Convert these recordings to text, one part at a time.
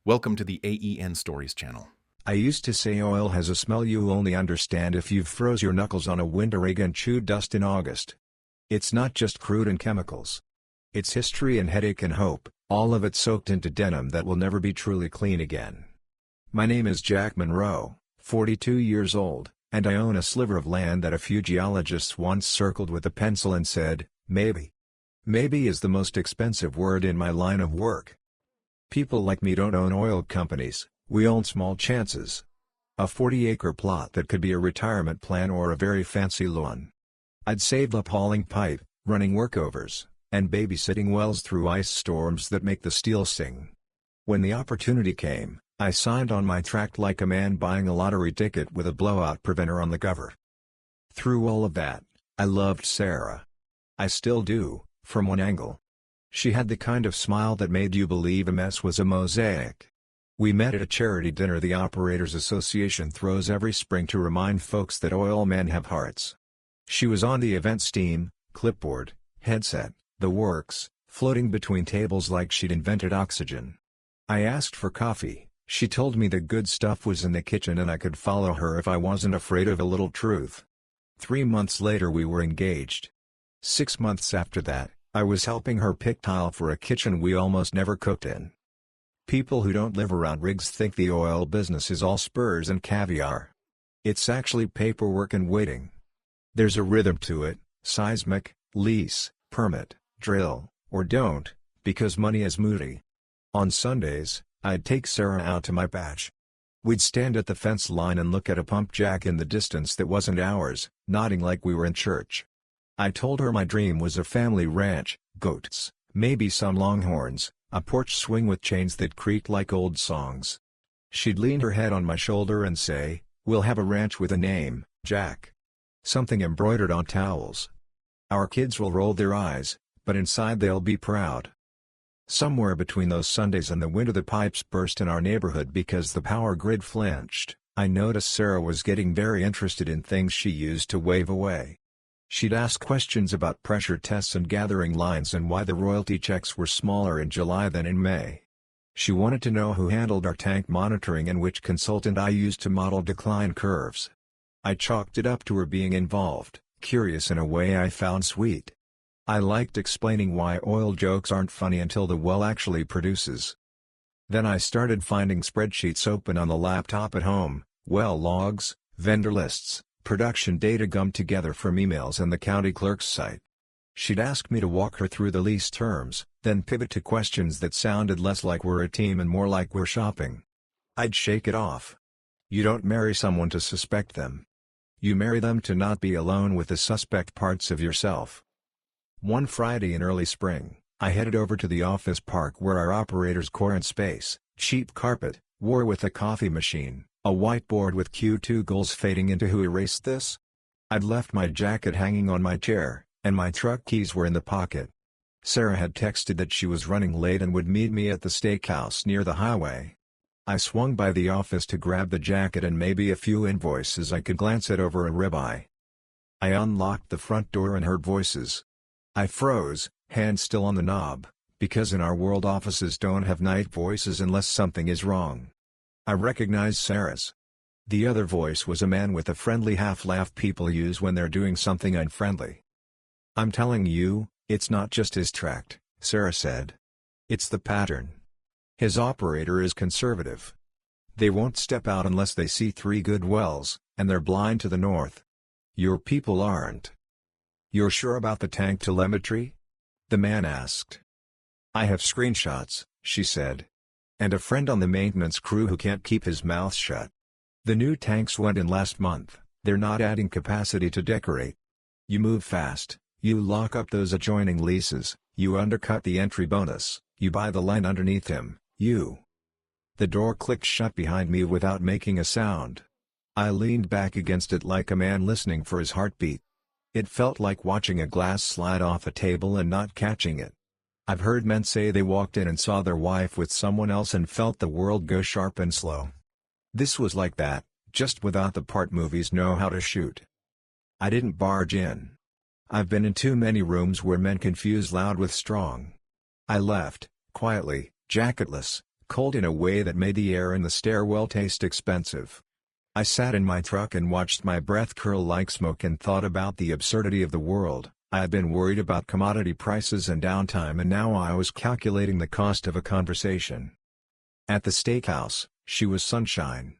Welcome to the AEN Stories channel. I used to say oil has a smell you only understand if you've froze your knuckles on a winter rig and chewed dust in August. It's not just crude and chemicals. It's history and headache and hope, all of it soaked into denim that will never be truly clean again. My name is Jack Monroe, 42 years old, and I own a sliver of land that a few geologists once circled with a pencil and said, maybe. Maybe is the most expensive word in my line of work. People like me don't own oil companies, we own small chances. A 40-acre plot that could be a retirement plan or a very fancy lawn. I'd saved up hauling pipe, running workovers, and babysitting wells through ice storms that make the steel sing. When the opportunity came, I signed on my tract like a man buying a lottery ticket with a blowout preventer on the cover. Through all of that, I loved Sarah. I still do, from one angle. She had the kind of smile that made you believe a mess was a mosaic. We met at a charity dinner the Operators Association throws every spring to remind folks that oil men have hearts. She was on the event's team, clipboard, headset, the works, floating between tables like she'd invented oxygen. I asked for coffee, she told me the good stuff was in the kitchen and I could follow her if I wasn't afraid of a little truth. 3 months later we were engaged. 6 months after that, I was helping her pick tile for a kitchen we almost never cooked in. People who don't live around rigs think the oil business is all spurs and caviar. It's actually paperwork and waiting. There's a rhythm to it, seismic, lease, permit, drill, or don't, because money is moody. On Sundays, I'd take Sarah out to my patch. We'd stand at the fence line and look at a pump jack in the distance that wasn't ours, nodding like we were in church. I told her my dream was a family ranch, goats, maybe some longhorns, a porch swing with chains that creaked like old songs. She'd lean her head on my shoulder and say, "We'll have a ranch with a name, Jack. Something embroidered on towels. Our kids will roll their eyes, but inside they'll be proud." Somewhere between those Sundays and the winter the pipes burst in our neighborhood because the power grid flinched. I noticed Sarah was getting very interested in things she used to wave away. She'd ask questions about pressure tests and gathering lines and why the royalty checks were smaller in July than in May. She wanted to know who handled our tank monitoring and which consultant I used to model decline curves. I chalked it up to her being involved, curious in a way I found sweet. I liked explaining why oil jokes aren't funny until the well actually produces. Then I started finding spreadsheets open on the laptop at home, well logs, vendor lists, production data gummed together from emails and the county clerk's site. She'd ask me to walk her through the lease terms, then pivot to questions that sounded less like we're a team and more like we're shopping. I'd shake it off. You don't marry someone to suspect them. You marry them to not be alone with the suspect parts of yourself. One Friday in early spring, I headed over to the office park where our operators core and space, cheap carpet, war with a coffee machine, a whiteboard with Q2 goals fading into who erased this? I'd left my jacket hanging on my chair, and my truck keys were in the pocket. Sarah had texted that she was running late and would meet me at the steakhouse near the highway. I swung by the office to grab the jacket and maybe a few invoices I could glance at over a ribeye. I unlocked the front door and heard voices. I froze, hand still on the knob, because in our world offices don't have night voices unless something is wrong. I recognized Sarah's. The other voice was a man with a friendly half-laugh people use when they're doing something unfriendly. "I'm telling you, it's not just his tract," Sarah said. "It's the pattern. His operator is conservative. They won't step out unless they see 3 good wells, and they're blind to the north. Your people aren't." "You're sure about the tank telemetry?" the man asked. "I have screenshots," she said. "And a friend on the maintenance crew who can't keep his mouth shut. The new tanks went in last month, they're not adding capacity to decorate. You move fast, you lock up those adjoining leases, you undercut the entry bonus, you buy the land underneath him, you." The door clicked shut behind me without making a sound. I leaned back against it like a man listening for his heartbeat. It felt like watching a glass slide off a table and not catching it. I've heard men say they walked in and saw their wife with someone else and felt the world go sharp and slow. This was like that, just without the part movies know how to shoot. I didn't barge in. I've been in too many rooms where men confuse loud with strong. I left, quietly, jacketless, cold in a way that made the air in the stairwell taste expensive. I sat in my truck and watched my breath curl like smoke and thought about the absurdity of the world. I had been worried about commodity prices and downtime, and now I was calculating the cost of a conversation. At the steakhouse, she was sunshine.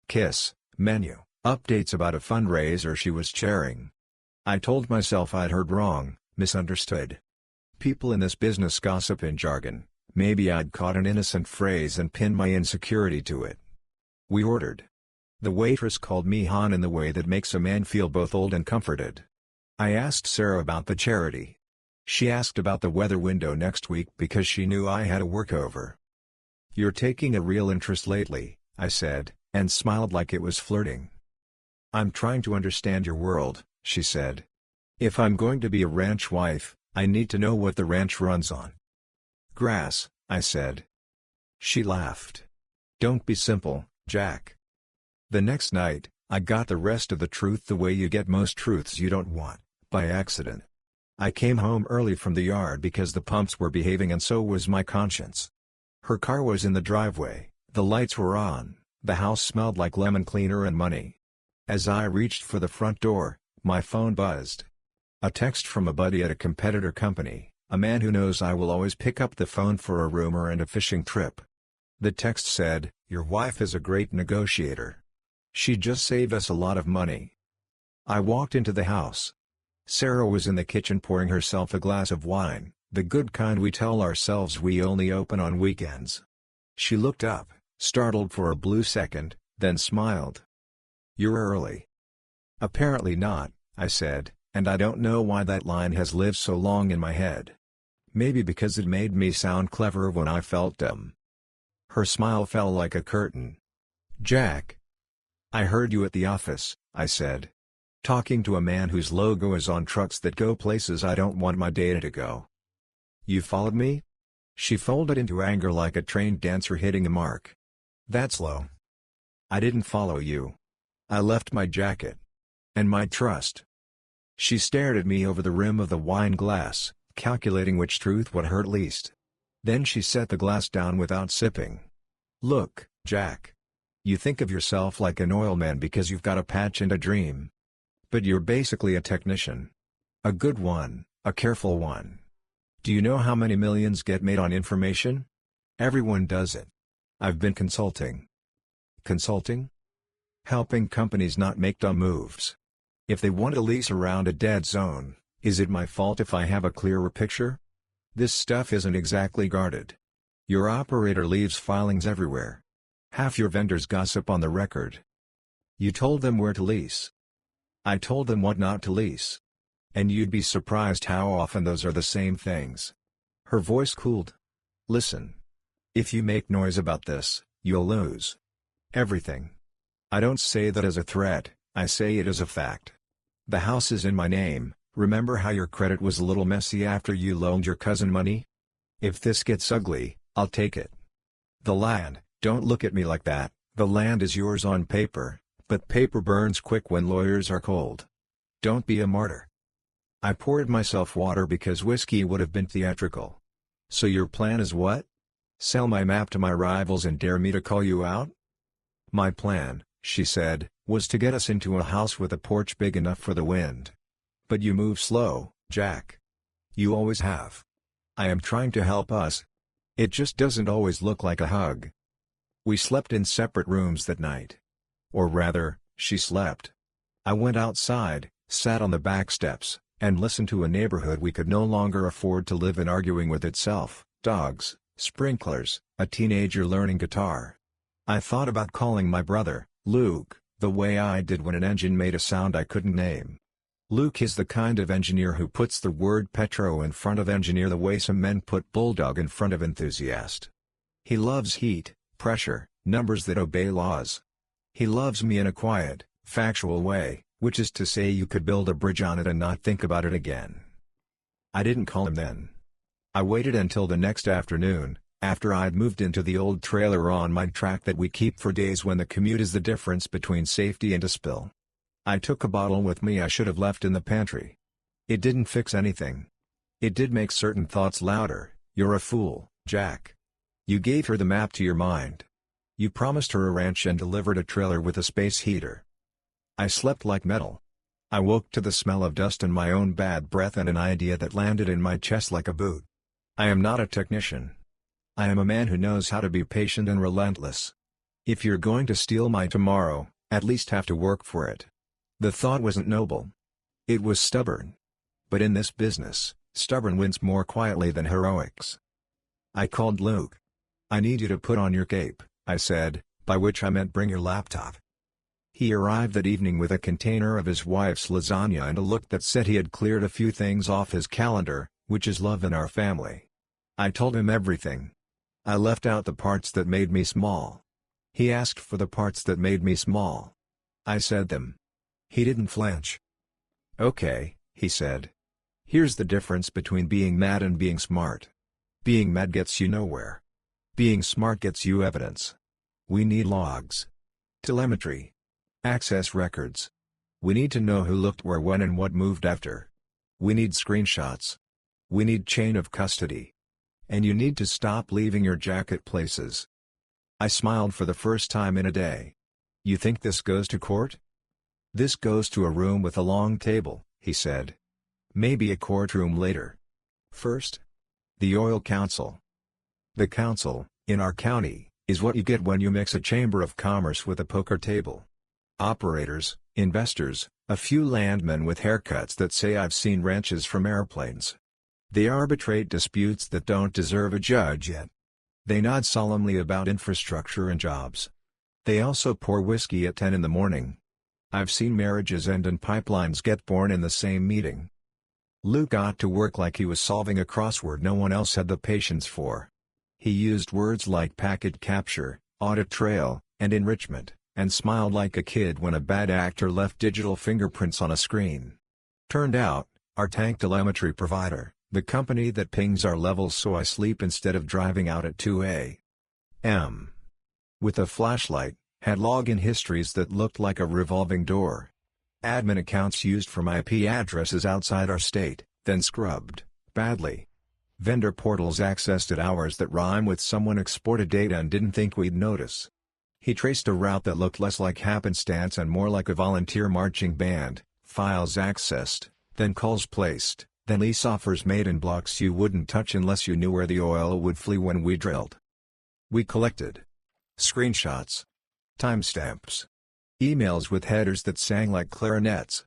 Kiss, menu, updates about a fundraiser she was chairing. I told myself I'd heard wrong, misunderstood. People in this business gossip in jargon. Maybe I'd caught an innocent phrase and pinned my insecurity to it. We ordered. The waitress called me Han in the way that makes a man feel both old and comforted. I asked Sarah about the charity. She asked about the weather window next week because she knew I had a workover. "You're taking a real interest lately," I said, and smiled like it was flirting. "I'm trying to understand your world," she said. "If I'm going to be a ranch wife, I need to know what the ranch runs on." "Grass," I said. She laughed. "Don't be simple, Jack." The next night, I got the rest of the truth the way you get most truths you don't want, by accident. I came home early from the yard because the pumps were behaving and so was my conscience. Her car was in the driveway, the lights were on, the house smelled like lemon cleaner and money. As I reached for the front door, my phone buzzed. A text from a buddy at a competitor company, a man who knows I will always pick up the phone for a rumor and a fishing trip. The text said, "Your wife is a great negotiator. She just saved us a lot of money." I walked into the house. Sarah was in the kitchen pouring herself a glass of wine, the good kind we tell ourselves we only open on weekends. She looked up, startled for a blue second, then smiled. "You're early." "Apparently not," I said, and I don't know why that line has lived so long in my head. Maybe because it made me sound clever when I felt dumb. Her smile fell like a curtain. "Jack. I heard you at the office," I said. "Talking to a man whose logo is on trucks that go places I don't want my data to go." "You followed me?" She folded into anger like a trained dancer hitting a mark. "That's low." "I didn't follow you. I left my jacket. And my trust." She stared at me over the rim of the wine glass, calculating which truth would hurt least. Then she set the glass down without sipping. "Look, Jack. You think of yourself like an oil man because you've got a patch and a dream. But you're basically a technician. A good one, a careful one. Do you know how many millions get made on information? Everyone does it. I've been consulting." "Consulting?" "Helping companies not make dumb moves. If they want to lease around a dead zone, is it my fault if I have a clearer picture? This stuff isn't exactly guarded. Your operator leaves filings everywhere. Half your vendors gossip on the record." "You told them where to lease." "I told them what not to lease. And you'd be surprised how often those are the same things." Her voice cooled. "Listen. If you make noise about this, you'll lose everything. I don't say that as a threat, I say it as a fact. The house is in my name. Remember how your credit was a little messy after you loaned your cousin money? If this gets ugly, I'll take it. The land, don't look at me like that, the land is yours on paper, but paper burns quick when lawyers are cold. Don't be a martyr." I poured myself water because whiskey would have been theatrical. "So your plan is what? Sell my map to my rivals and dare me to call you out?" "My plan," she said, "was to get us into a house with a porch big enough for the wind. But you move slow, Jack. You always have. I am trying to help us. It just doesn't always look like a hug." We slept in separate rooms that night. Or rather, she slept. I went outside, sat on the back steps, and listened to a neighborhood we could no longer afford to live in arguing with itself, dogs, sprinklers, a teenager learning guitar. I thought about calling my brother, Luke, the way I did when an engine made a sound I couldn't name. Luke is the kind of engineer who puts the word petro in front of engineer the way some men put bulldog in front of enthusiast. He loves heat, pressure, numbers that obey laws. He loves me in a quiet, factual way, which is to say you could build a bridge on it and not think about it again. I didn't call him then. I waited until the next afternoon, after I'd moved into the old trailer on my track that we keep for days when the commute is the difference between safety and a spill. I took a bottle with me I should have left in the pantry. It didn't fix anything. It did make certain thoughts louder. "You're a fool, Jack. You gave her the map to your mind. You promised her a ranch and delivered a trailer with a space heater. I slept like metal. I woke to the smell of dust and my own bad breath and an idea that landed in my chest like a boot. I am not a technician. I am a man who knows how to be patient and relentless. If you're going to steal my tomorrow, at least have to work for it. The thought wasn't noble. It was stubborn. But in this business, stubborn wins more quietly than heroics. I called Luke. I need you to put on your cape, I said, by which I meant bring your laptop. He arrived that evening with a container of his wife's lasagna and a look that said he had cleared a few things off his calendar, which is love in our family. I told him everything. I left out the parts that made me small. He asked for the parts that made me small. I said them. He didn't flinch. Okay, he said. Here's the difference between being mad and being smart. Being mad gets you nowhere. Being smart gets you evidence. We need logs. Telemetry. Access records. We need to know who looked where when and what moved after. We need screenshots. We need chain of custody. And you need to stop leaving your jacket places. I smiled for the first time in a day. You think this goes to court? This goes to a room with a long table, he said. Maybe a courtroom later. First? The oil council. The council, in our county, is what you get when you mix a chamber of commerce with a poker table. Operators, investors, a few landmen with haircuts that say I've seen ranches from airplanes. They arbitrate disputes that don't deserve a judge yet. They nod solemnly about infrastructure and jobs. They also pour whiskey at 10 in the morning. I've seen marriages end and pipelines get born in the same meeting. Luke got to work like he was solving a crossword no one else had the patience for. He used words like packet capture, audit trail, and enrichment, and smiled like a kid when a bad actor left digital fingerprints on a screen. Turned out, our tank telemetry provider, the company that pings our levels so I sleep instead of driving out at 2 a.m. with a flashlight, had login histories that looked like a revolving door. Admin accounts used from IP addresses outside our state, then scrubbed, badly. Vendor portals accessed at hours that rhyme with someone exported data and didn't think we'd notice. He traced a route that looked less like happenstance and more like a volunteer marching band, files accessed, then calls placed, then lease offers made in blocks you wouldn't touch unless you knew where the oil would flee when we drilled. We collected screenshots, timestamps, emails with headers that sang like clarinets.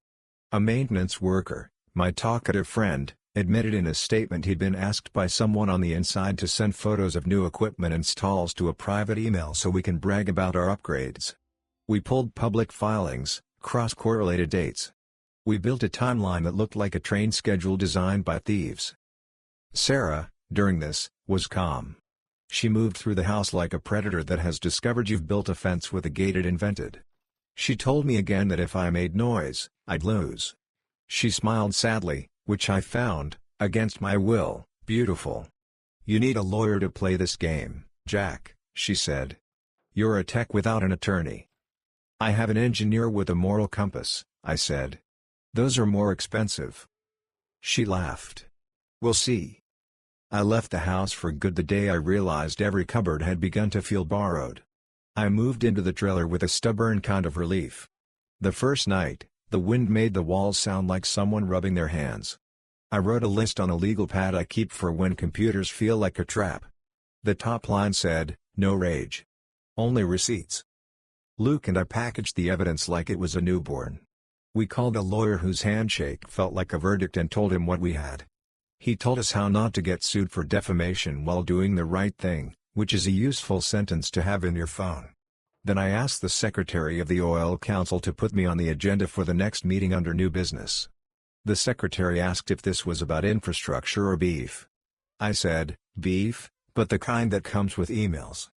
A maintenance worker, my talkative friend, admitted in a statement he'd been asked by someone on the inside to send photos of new equipment installs to a private email so we can brag about our upgrades. We pulled public filings, cross-correlated dates. We built a timeline that looked like a train schedule designed by thieves. Sarah, during this, was calm. She moved through the house like a predator that has discovered you've built a fence with a gate it invented. She told me again that if I made noise, I'd lose. She smiled sadly, which I found, against my will, beautiful. You need a lawyer to play this game, Jack, she said. You're a tech without an attorney. I have an engineer with a moral compass, I said. Those are more expensive. She laughed. We'll see. I left the house for good the day I realized every cupboard had begun to feel borrowed. I moved into the trailer with a stubborn kind of relief. The first night, the wind made the walls sound like someone rubbing their hands. I wrote a list on a legal pad I keep for when computers feel like a trap. The top line said, no rage. Only receipts. Luke and I packaged the evidence like it was a newborn. We called a lawyer whose handshake felt like a verdict and told him what we had. He told us how not to get sued for defamation while doing the right thing, which is a useful sentence to have in your phone. Then I asked the secretary of the oil council to put me on the agenda for the next meeting under new business. The secretary asked if this was about infrastructure or beef. I said, beef, but the kind that comes with emails.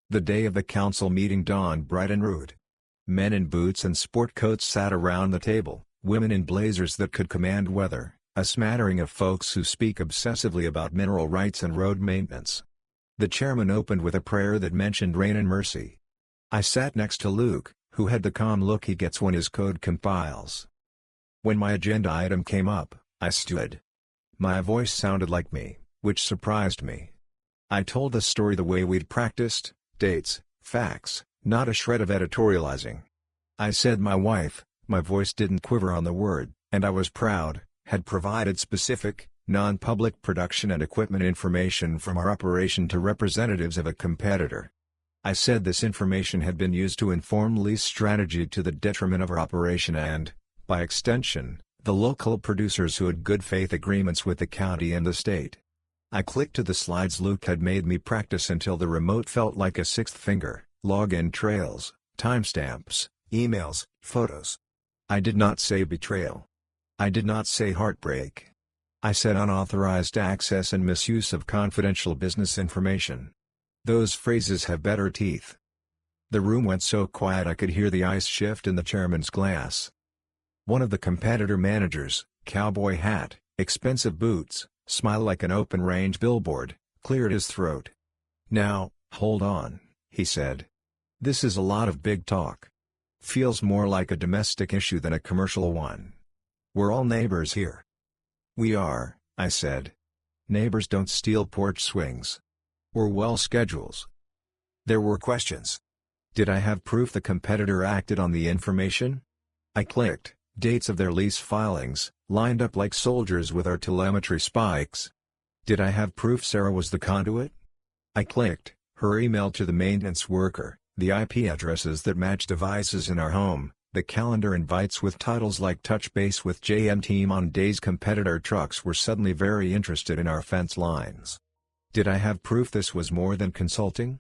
The day of the council meeting dawned bright and rude. Men in boots and sport coats sat around the table, women in blazers that could command weather, a smattering of folks who speak obsessively about mineral rights and road maintenance. The chairman opened with a prayer that mentioned rain and mercy. I sat next to Luke, who had the calm look he gets when his code compiles. When my agenda item came up, I stood. My voice sounded like me, which surprised me. I told the story the way we'd practiced, dates, facts, not a shred of editorializing. I said my wife, my voice didn't quiver on the word, and I was proud, had provided specific, non-public production and equipment information from our operation to representatives of a competitor. I said this information had been used to inform lease strategy to the detriment of our operation and, by extension, the local producers who had good faith agreements with the county and the state. I clicked to the slides Luke had made me practice until the remote felt like a sixth finger, login trails, timestamps, emails, photos. I did not say betrayal. I did not say heartbreak. I said unauthorized access and misuse of confidential business information. Those phrases have better teeth. The room went so quiet I could hear the ice shift in the chairman's glass. One of the competitor managers, cowboy hat, expensive boots, smile like an open-range billboard, cleared his throat. "Now, hold on," he said. "This is a lot of big talk. Feels more like a domestic issue than a commercial one. We're all neighbors here." "We are," I said. "Neighbors don't steal porch swings. Or well schedules." There were questions. Did I have proof the competitor acted on the information? I clicked, dates of their lease filings, lined up like soldiers with our telemetry spikes. Did I have proof Sarah was the conduit? I clicked, her email to the maintenance worker, the IP addresses that match devices in our home, the calendar invites with titles like "Touch Base with JM Team" on days competitor trucks were suddenly very interested in our fence lines. Did I have proof this was more than consulting?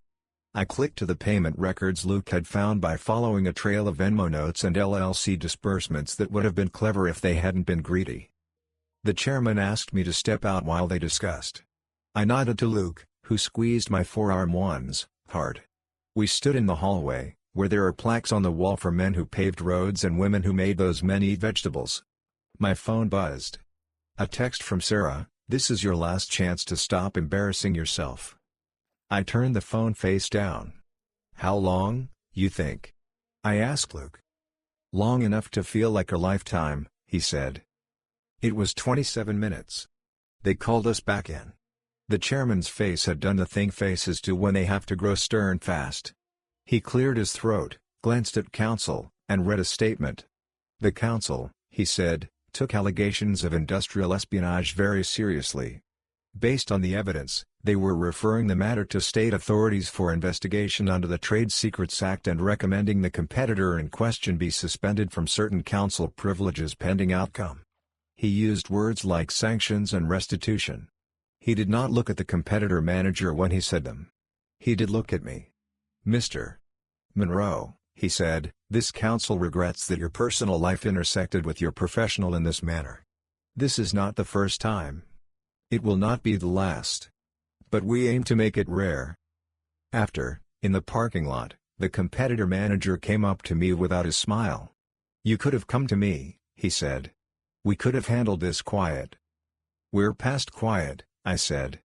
I clicked to the payment records Luke had found by following a trail of Venmo notes and LLC disbursements that would have been clever if they hadn't been greedy. The chairman asked me to step out while they discussed. I nodded to Luke, who squeezed my forearm once, hard. We stood in the hallway, where there are plaques on the wall for men who paved roads and women who made those men eat vegetables. My phone buzzed. A text from Sarah: "This is your last chance to stop embarrassing yourself." I turned the phone face down. "How long, you think?" I asked Luke. "Long enough to feel like a lifetime," he said. It was 27 minutes. They called us back in. The chairman's face had done the thing faces do when they have to grow stern fast. He cleared his throat, glanced at counsel, and read a statement. The counsel, he said, took allegations of industrial espionage very seriously. Based on the evidence, they were referring the matter to state authorities for investigation under the Trade Secrets Act and recommending the competitor in question be suspended from certain counsel privileges pending outcome. He used words like sanctions and restitution. He did not look at the competitor manager when he said them. He did look at me. "Mr. Monroe," he said, "this counsel regrets that your personal life intersected with your professional in this manner. This is not the first time. It will not be the last. But we aim to make it rare." After, in the parking lot, the competitor manager came up to me without a smile. "You could have come to me," he said. "We could have handled this quiet." "We're past quiet," I said.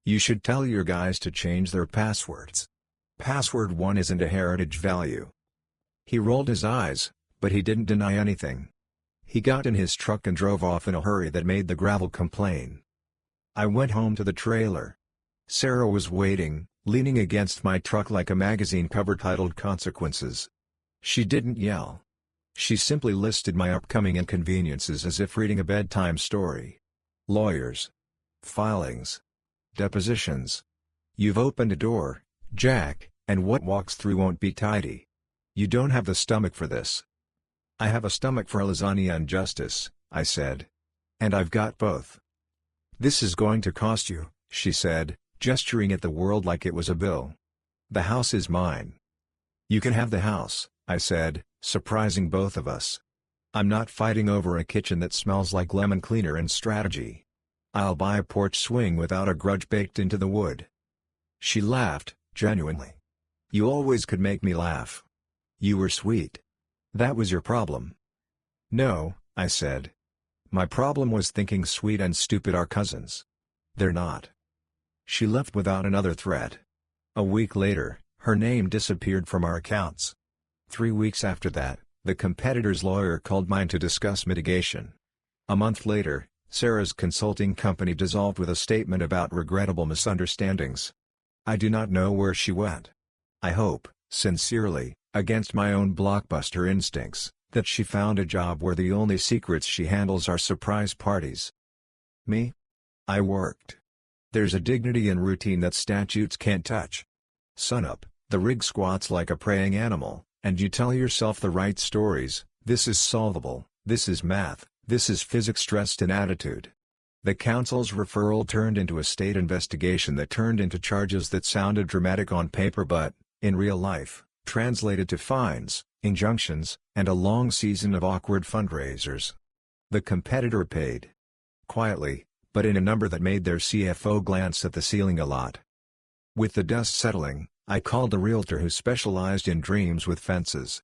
"You should tell your guys to change their passwords. Password 1 isn't a heritage value." He rolled his eyes, but he didn't deny anything. He got in his truck and drove off in a hurry that made the gravel complain. I went home to the trailer. Sarah was waiting, leaning against my truck like a magazine cover titled "Consequences." She didn't yell. She simply listed my upcoming inconveniences as if reading a bedtime story. Lawyers. Filings. Depositions. "You've opened a door, Jack, and what walks through won't be tidy. You don't have the stomach for this." "I have a stomach for lasagna and justice," I said. "And I've got both." "This is going to cost you," she said, gesturing at the world like it was a bill. "The house is mine." "You can have the house," I said, surprising both of us. "I'm not fighting over a kitchen that smells like lemon cleaner and strategy. I'll buy a porch swing without a grudge baked into the wood." She laughed, genuinely. "You always could make me laugh. You were sweet. That was your problem." "No," I said. "My problem was thinking sweet and stupid are cousins. They're not." She left without another threat. A week later, her name disappeared from our accounts. 3 weeks after that, the competitor's lawyer called mine to discuss mitigation. A month later, Sarah's consulting company dissolved with a statement about regrettable misunderstandings. I do not know where she went. I hope, sincerely, against my own blockbuster instincts, that she found a job where the only secrets she handles are surprise parties. Me? I worked. There's a dignity in routine that statutes can't touch. Sunup, the rig squats like a praying animal, and you tell yourself the right stories. This is solvable, this is math, this is physics dressed in attitude. The council's referral turned into a state investigation that turned into charges that sounded dramatic on paper but, in real life, translated to fines, injunctions, and a long season of awkward fundraisers. The competitor paid. Quietly, but in a number that made their CFO glance at the ceiling a lot. With the dust settling, I called a realtor who specialized in dreams with fences.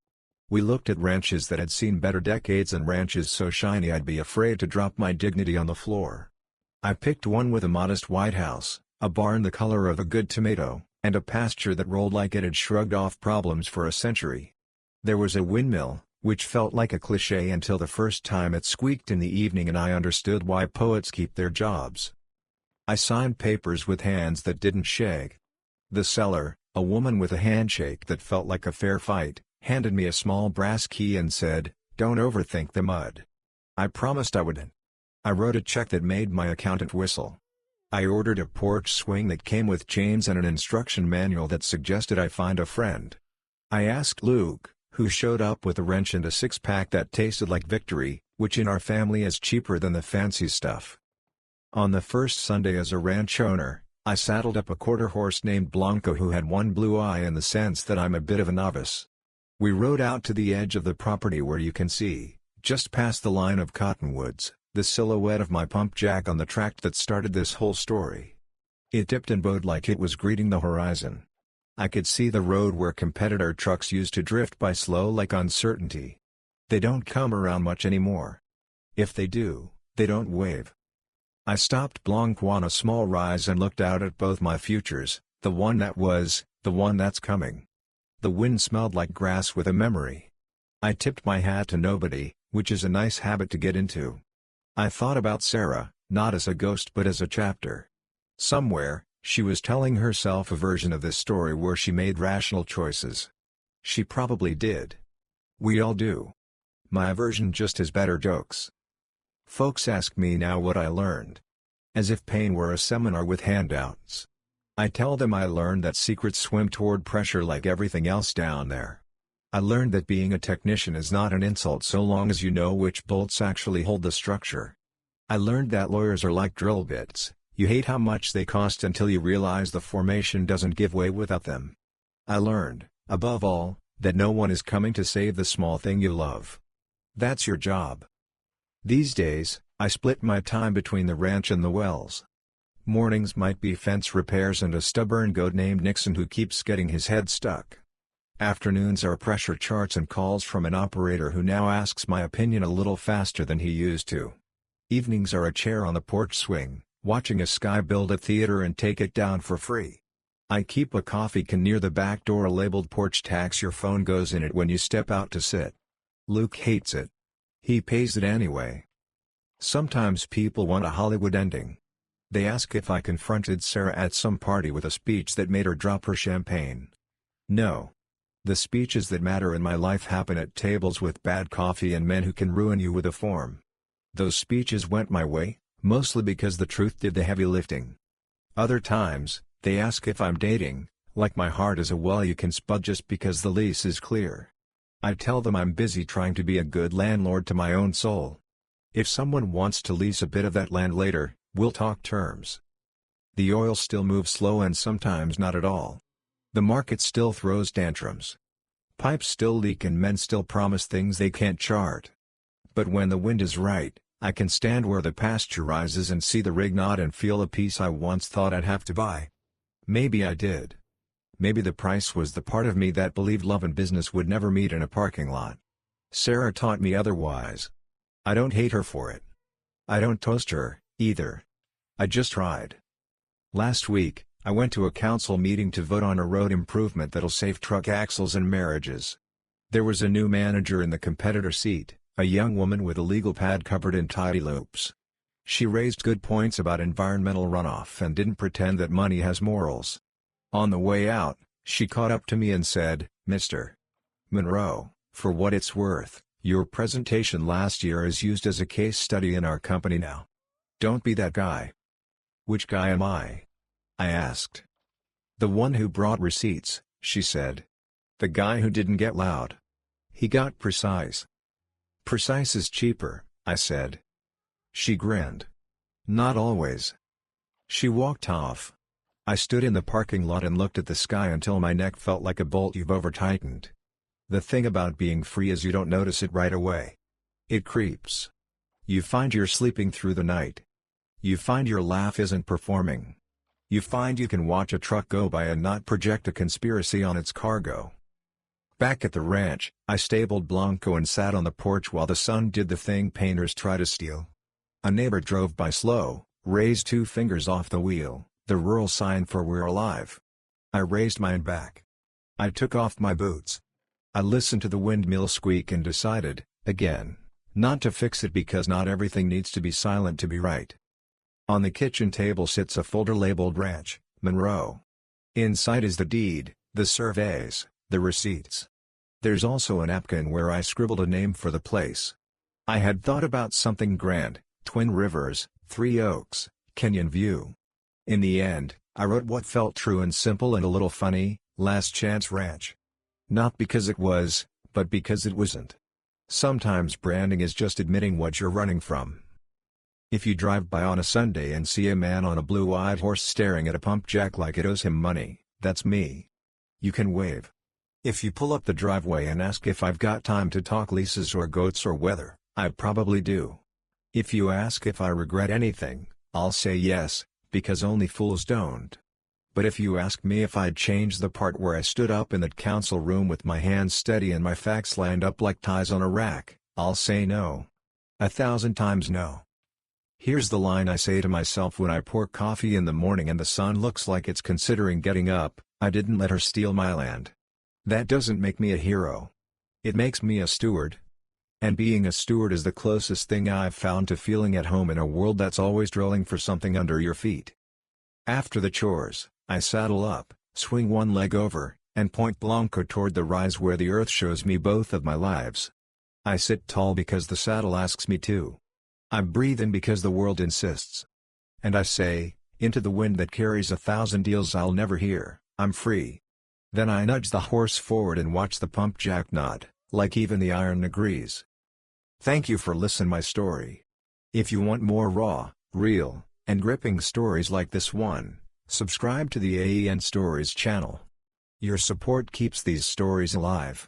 We looked at ranches that had seen better decades and ranches so shiny I'd be afraid to drop my dignity on the floor. I picked one with a modest white house, a barn the color of a good tomato, and a pasture that rolled like it had shrugged off problems for a century. There was a windmill, which felt like a cliché until the first time it squeaked in the evening and I understood why poets keep their jobs. I signed papers with hands that didn't shake. The seller, a woman with a handshake that felt like a fair fight, handed me a small brass key and said, "Don't overthink the mud." I promised I wouldn't. I wrote a check that made my accountant whistle. I ordered a porch swing that came with chains and an instruction manual that suggested I find a friend. I asked Luke, who showed up with a wrench and a six-pack that tasted like victory, which in our family is cheaper than the fancy stuff. On the first Sunday as a ranch owner, I saddled up a quarter horse named Blanco who had one blue eye in the sense that I'm a bit of a novice. We rode out to the edge of the property where you can see, just past the line of cottonwoods, the silhouette of my pump jack on the tract that started this whole story. It dipped and bowed like it was greeting the horizon. I could see the road where competitor trucks used to drift by slow like uncertainty. They don't come around much anymore. If they do, they don't wave. I stopped Blanco on a small rise and looked out at both my futures, the one that was, the one that's coming. The wind smelled like grass with a memory. I tipped my hat to nobody, which is a nice habit to get into. I thought about Sarah, not as a ghost but as a chapter. Somewhere, she was telling herself a version of this story where she made rational choices. She probably did. We all do. My version just has better jokes. Folks ask me now what I learned. As if pain were a seminar with handouts. I tell them I learned that secrets swim toward pressure like everything else down there. I learned that being a technician is not an insult so long as you know which bolts actually hold the structure. I learned that lawyers are like drill bits, you hate how much they cost until you realize the formation doesn't give way without them. I learned, above all, that no one is coming to save the small thing you love. That's your job. These days, I split my time between the ranch and the wells. Mornings might be fence repairs and a stubborn goat named Nixon who keeps getting his head stuck. Afternoons are pressure charts and calls from an operator who now asks my opinion a little faster than he used to. Evenings are a chair on the porch swing, watching a sky build a theater and take it down for free. I keep a coffee can near the back door labeled porch tax. Your phone goes in it when you step out to sit. Luke hates it. He pays it anyway. Sometimes people want a Hollywood ending. They ask if I confronted Sarah at some party with a speech that made her drop her champagne. No. The speeches that matter in my life happen at tables with bad coffee and men who can ruin you with a form. Those speeches went my way, mostly because the truth did the heavy lifting. Other times, they ask if I'm dating, like my heart is a well you can spud just because the lease is clear. I tell them I'm busy trying to be a good landlord to my own soul. If someone wants to lease a bit of that land later, we'll talk terms. The oil still moves slow and sometimes not at all. The market still throws tantrums. Pipes still leak and men still promise things they can't chart. But when the wind is right, I can stand where the pasture rises and see the rig nod and feel a piece I once thought I'd have to buy. Maybe I did. Maybe the price was the part of me that believed love and business would never meet in a parking lot. Sarah taught me otherwise. I don't hate her for it. I don't toast her, either. I just tried. Last week, I went to a council meeting to vote on a road improvement that'll save truck axles and marriages. There was a new manager in the competitor seat, a young woman with a legal pad covered in tidy loops. She raised good points about environmental runoff and didn't pretend that money has morals. On the way out, she caught up to me and said, "Mr. Monroe, for what it's worth, your presentation last year is used as a case study in our company now. Don't be that guy." "Which guy am I?" I asked. "The one who brought receipts," she said. "The guy who didn't get loud. He got precise." "Precise is cheaper," I said. She grinned. "Not always." She walked off. I stood in the parking lot and looked at the sky until my neck felt like a bolt you've over-tightened. The thing about being free is you don't notice it right away. It creeps. You find you're sleeping through the night. You find your laugh isn't performing. You find you can watch a truck go by and not project a conspiracy on its cargo. Back at the ranch, I stabled Blanco and sat on the porch while the sun did the thing painters try to steal. A neighbor drove by slow, raised 2 fingers off the wheel, the rural sign for "we're alive." I raised mine back. I took off my boots. I listened to the windmill squeak and decided, again, not to fix it because not everything needs to be silent to be right. On the kitchen table sits a folder labeled Ranch, Monroe. Inside is the deed, the surveys, the receipts. There's also a napkin where I scribbled a name for the place. I had thought about something grand: Twin Rivers, 3 Oaks, Canyon View. In the end, I wrote what felt true and simple and a little funny: Last Chance Ranch. Not because it was, but because it wasn't. Sometimes branding is just admitting what you're running from. If you drive by on a Sunday and see a man on a blue-eyed horse staring at a pump jack like it owes him money, that's me. You can wave. If you pull up the driveway and ask if I've got time to talk leases or goats or weather, I probably do. If you ask if I regret anything, I'll say yes, because only fools don't. But if you ask me if I'd change the part where I stood up in that council room with my hands steady and my facts lined up like ties on a rack, I'll say no. 1,000 times no. Here's the line I say to myself when I pour coffee in the morning and the sun looks like it's considering getting up: I didn't let her steal my land. That doesn't make me a hero. It makes me a steward. And being a steward is the closest thing I've found to feeling at home in a world that's always drilling for something under your feet. After the chores, I saddle up, swing one leg over, and point Blanco toward the rise where the earth shows me both of my lives. I sit tall because the saddle asks me to. I breathe in because the world insists. And I say, into the wind that carries 1,000 deals I'll never hear, I'm free. Then I nudge the horse forward and watch the pump jack nod, like even the iron agrees. Thank you for listening my story. If you want more raw, real, and gripping stories like this one, subscribe to the AEN Stories channel. Your support keeps these stories alive.